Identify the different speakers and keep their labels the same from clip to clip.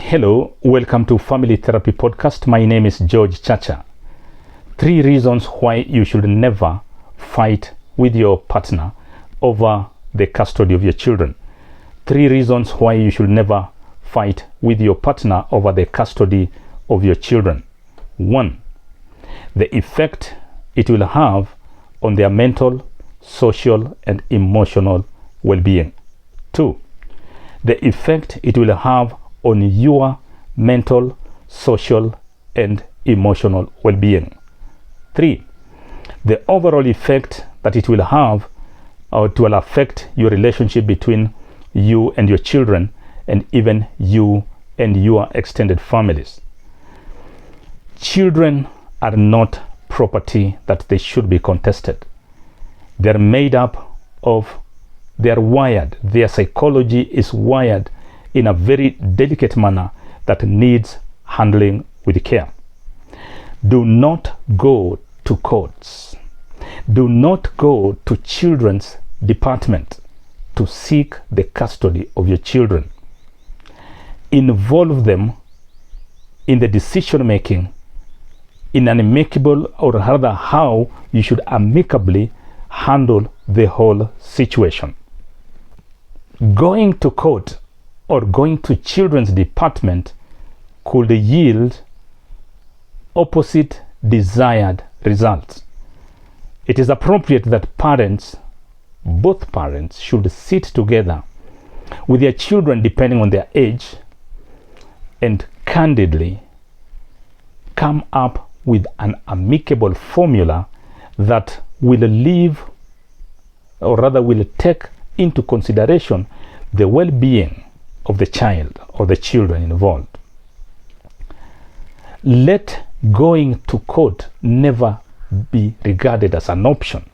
Speaker 1: Hello, welcome to Family Therapy Podcast. My name is George Chacha. 3 reasons why you should never fight with your partner over the custody of your children. 3 reasons why you should never fight with your partner over the custody of your children. 1. The effect it will have on their mental, social, and emotional well-being. 2. The effect it will have on your mental, social, and emotional well-being. 3. The overall effect that it will have or it will affect your relationship between you and your children, and even you and your extended families. Children are not property that they should be contested. They're made up of, they're wired, their psychology is wired in a very delicate manner that needs handling with care. Do not go to courts. Do not go to children's department to seek the custody of your children. Involve them in the decision making in an amicable, or rather how you should amicably handle the whole situation. Going to court or going to children's department could yield opposite desired results. It is appropriate that both parents should sit together with their children depending on their age and candidly come up with an amicable formula that will leave, or rather will take into consideration, the well-being of the child or the children involved. Let going to court never be regarded as an option.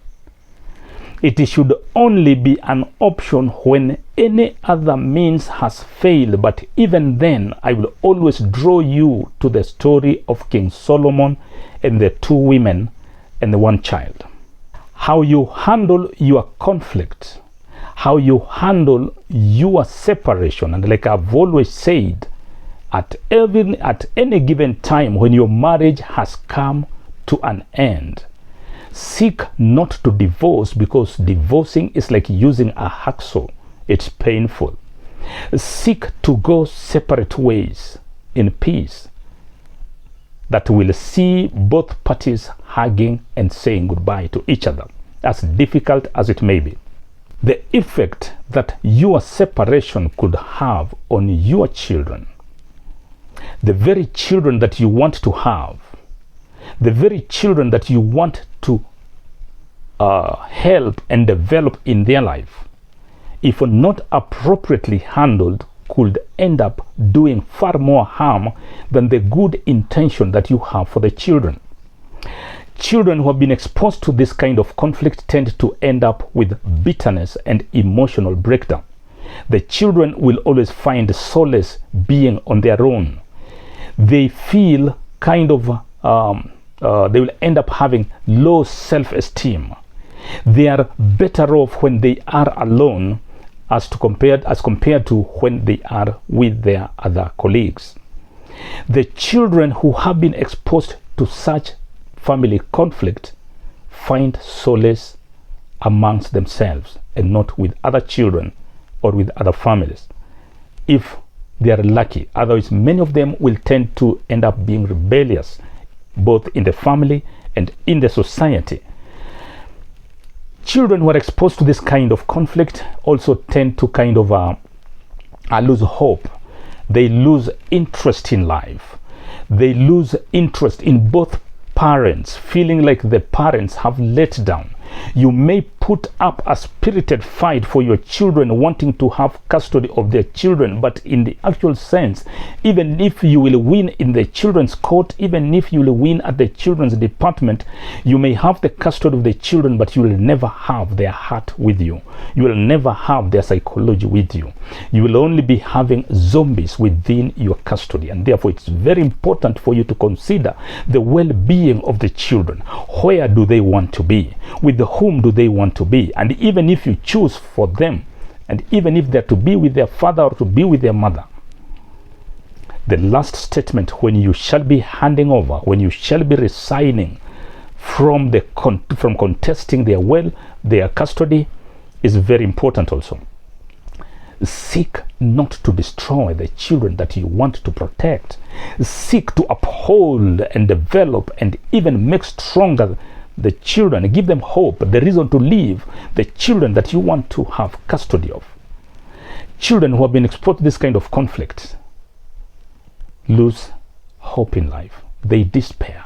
Speaker 1: It should only be an option when any other means has failed. But even then, I will always draw you to the story of King Solomon and the 2 women and the 1 child. How you handle your conflict, how you handle your separation, and like I've always said, at any given time when your marriage has come to an end, seek not to divorce, because divorcing is like using a hacksaw. It's painful. Seek to go separate ways in peace that will see both parties hugging and saying goodbye to each other, as difficult as it may be. The effect that your separation could have on your children, the very children that you want to have, the very children that you want to help and develop in their life, if not appropriately handled, could end up doing far more harm than the good intention that you have for the children. Children who have been exposed to this kind of conflict tend to end up with bitterness and emotional breakdown. The children will always find solace being on their own. They feel they will end up having low self-esteem. They are better off when they are alone as compared to when they are with their other colleagues. The children who have been exposed to such family conflict find solace amongst themselves and not with other children or with other families, if they are lucky. Otherwise, many of them will tend to end up being rebellious, both in the family and in the society. Children who are exposed to this kind of conflict also tend to lose hope. They lose interest in life. They lose interest in both parents, feeling like the parents have let down. You may put up a spirited fight for your children, wanting to have custody of their children, but in the actual sense, even if you will win in the children's court, even if you will win at the children's department, you may have the custody of the children, but you will never have their heart with you. You will never have their psychology with you. You will only be having zombies within your custody, and therefore it's very important for you to consider the well-being of the children. Where do they want to be? With whom do they want to be? And even if you choose for them, and even if they're to be with their father or to be with their mother, the last statement, when you shall be handing over, when you shall be resigning from from contesting their custody, is very important also. Seek not to destroy the children that you want to protect. Seek to uphold and develop and even make stronger the children, give them hope, the reason to live, the children that you want to have custody of. Children who have been exposed to this kind of conflict lose hope in life. They despair.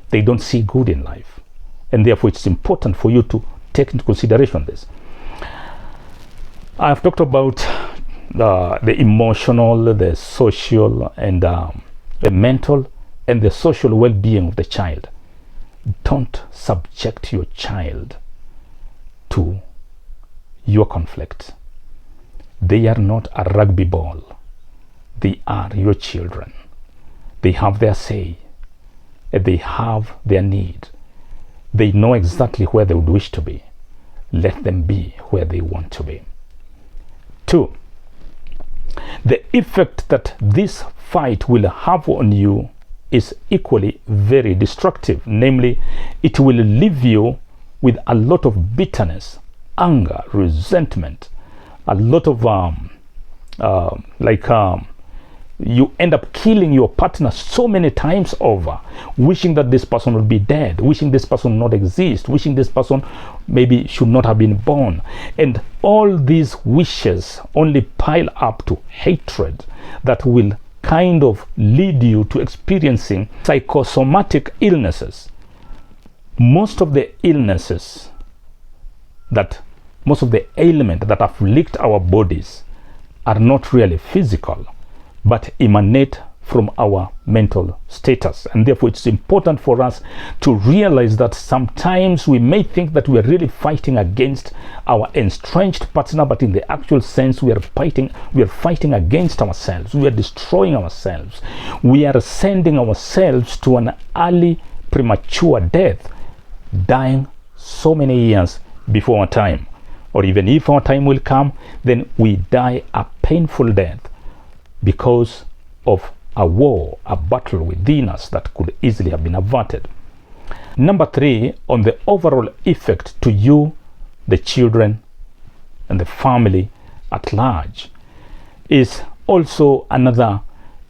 Speaker 1: They don't see good in life. And therefore it's important for you to take into consideration this. I've talked about the emotional, the social, and the mental, and the social well-being of the child. Don't subject your child to your conflict. They are not a rugby ball. They are your children. They have their say. They have their need. They know exactly where they would wish to be. Let them be where they want to be. 2. The effect that this fight will have on you is equally very destructive. Namely, it will leave you with a lot of bitterness, anger, resentment, a lot of you end up killing your partner so many times over, wishing that this person would be dead, wishing this person would not exist, wishing this person maybe should not have been born. And all these wishes only pile up to hatred that will kind of lead you to experiencing psychosomatic illnesses. Most of the illnesses most of the ailments that afflict our bodies are not really physical, but emanate from our mental status. And therefore it's important for us to realize that sometimes we may think that we are really fighting against our estranged partner, but in the actual sense we are fighting against ourselves. We are destroying ourselves. We are sending ourselves to an early premature death, dying so many years before our time. Or even if our time will come, then we die a painful death because of a war, a battle within us that could easily have been averted. Number 3, on the overall effect to you, the children, and the family at large, is also another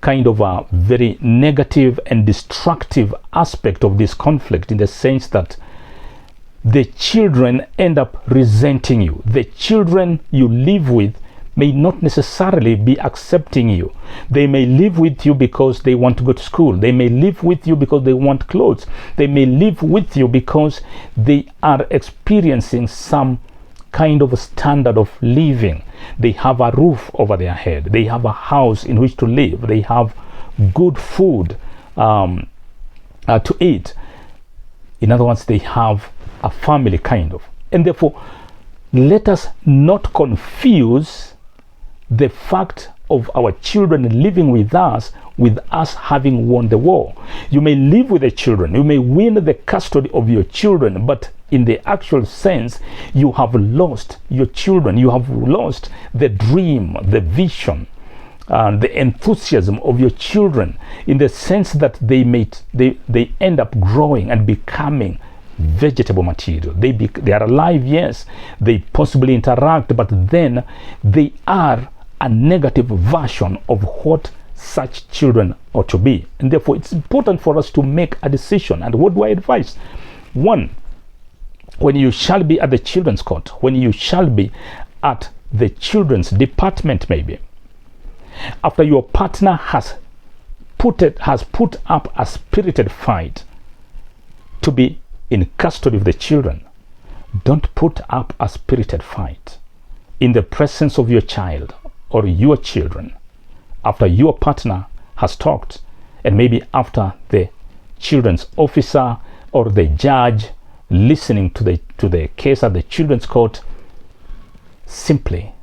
Speaker 1: kind of a very negative and destructive aspect of this conflict, in the sense that the children end up resenting you. The children you live with may not necessarily be accepting you. They may live with you because they want to go to school. They may live with you because they want clothes. They may live with you because they are experiencing some kind of a standard of living. They have a roof over their head. They have a house in which to live. They have good food to eat. In other words, they have a family kind of. And therefore, let us not confuse the fact of our children living with us having won the war. You may live with the children, you may win the custody of your children, but in the actual sense, you have lost your children. You have lost the dream, the vision, the enthusiasm of your children, in the sense that they end up growing and becoming vegetable material. They are alive, yes, they possibly interact, but then they are a negative version of what such children ought to be. And therefore it's important for us to make a decision. And what do I advise? 1, when you shall be at the children's court, when you shall be at the children's department, maybe after your partner has put up a spirited fight to be in custody of the children, don't put up a spirited fight in the presence of your child or your children after your partner has talked, and maybe after the children's officer or the judge listening to the case at the children's court. Simply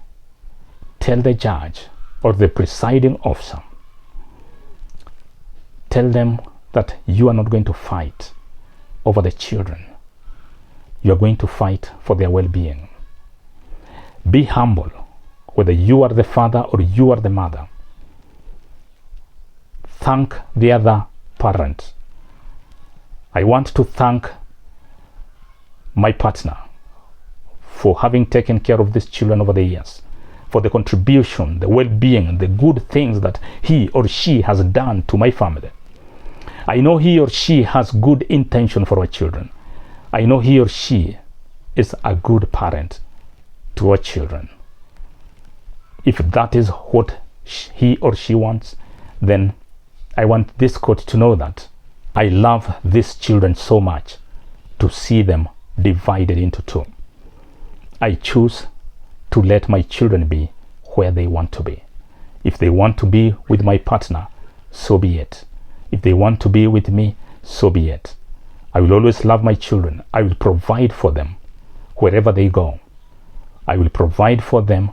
Speaker 1: tell the judge or the presiding officer, tell them that you are not going to fight over the children. You are going to fight for their well-being. Be humble, whether you are the father or you are the mother. thank the other parent. I want to thank my partner for having taken care of these children over the years, for the contribution, the well-being, the good things that he or she has done to my family. I know he or she has good intention for our children. I know he or she is a good parent to our children. If that is what he or she wants, then I want this court to know that I love these children so much to see them divided into two. I choose to let my children be where they want to be. If they want to be with my partner, so be it. If they want to be with me, so be it. I will always love my children. I will provide for them wherever they go. I will provide for them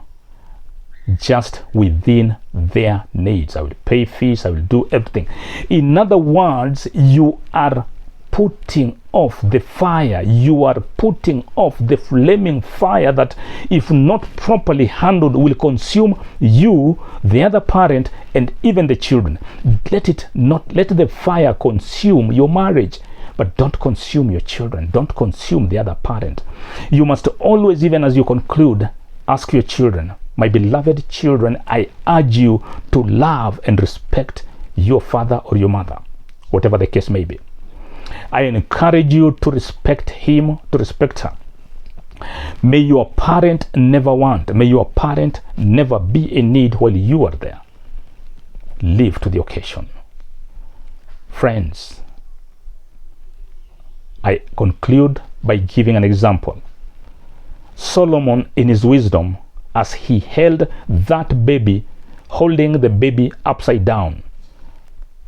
Speaker 1: just within their needs. I will pay fees. I will do everything. In other words, you are putting off the fire. You are putting off the flaming fire that, if not properly handled, will consume you, the other parent, and even the children. Let the fire consume your marriage, but don't consume your children. Don't consume the other parent. You must always, even as you conclude, ask your children, my beloved children, I urge you to love and respect your father or your mother, whatever the case may be. I encourage you to respect him, to respect her. May your parent never want, may your parent never be in need while you are there. Live to the occasion. Friends, I conclude by giving an example. Solomon, in his wisdom, as he held that baby, holding the baby upside down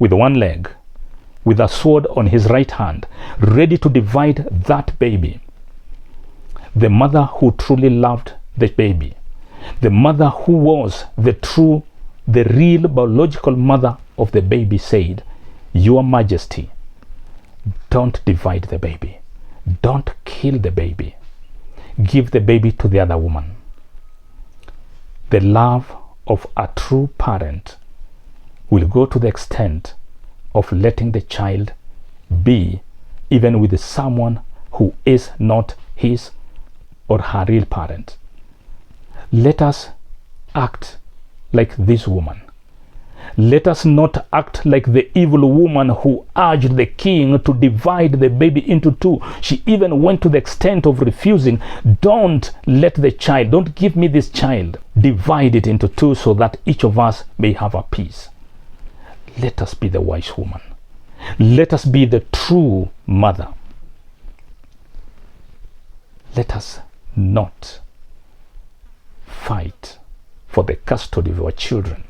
Speaker 1: with one leg, with a sword on his right hand, ready to divide that baby. The mother who truly loved the baby, the mother who was the real biological mother of the baby, said, Your Majesty, don't divide the baby. Don't kill the baby. Give the baby to the other woman. The love of a true parent will go to the extent of letting the child be even with someone who is not his or her real parent. Let us act like this woman. Let us not act like the evil woman who urged the king to divide the baby into two. She even went to the extent of refusing, don't let the child, don't give me this child. Divide it into two so that each of us may have a peace. Let us be the wise woman. Let us be the true mother. Let us not fight for the custody of our children.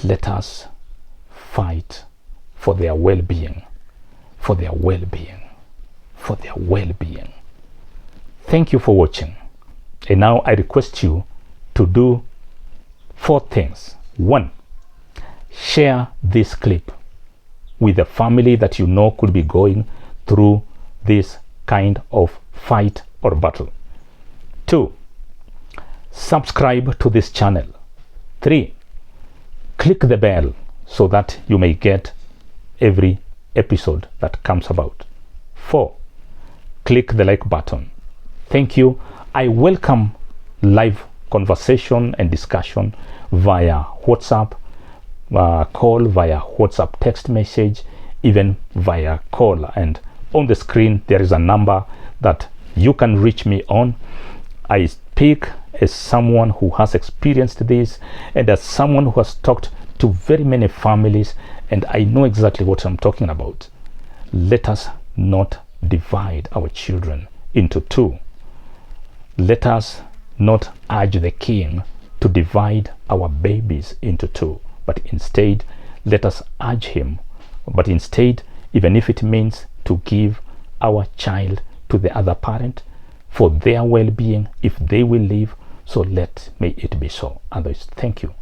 Speaker 1: Let us fight for their well-being, for their well-being, for their well-being. Thank you for watching. And now I request you to do 4 things. 1, share this clip with a family that you know could be going through this kind of fight or battle. 2, subscribe to this channel. 3, click the bell so that you may get every episode that comes about. 4, click the like button. Thank you. I welcome live conversation and discussion via WhatsApp call, via WhatsApp text message, even via call. And on the screen there is a number that you can reach me on. I speak as someone who has experienced this and as someone who has talked to very many families, and I know exactly what I'm talking about. Let us not divide our children into two. Let us not urge the king to divide our babies into two, but instead let us urge him, but instead, even if it means to give our child to the other parent for their well-being, if they will live, so may it be so. Otherwise, thank you.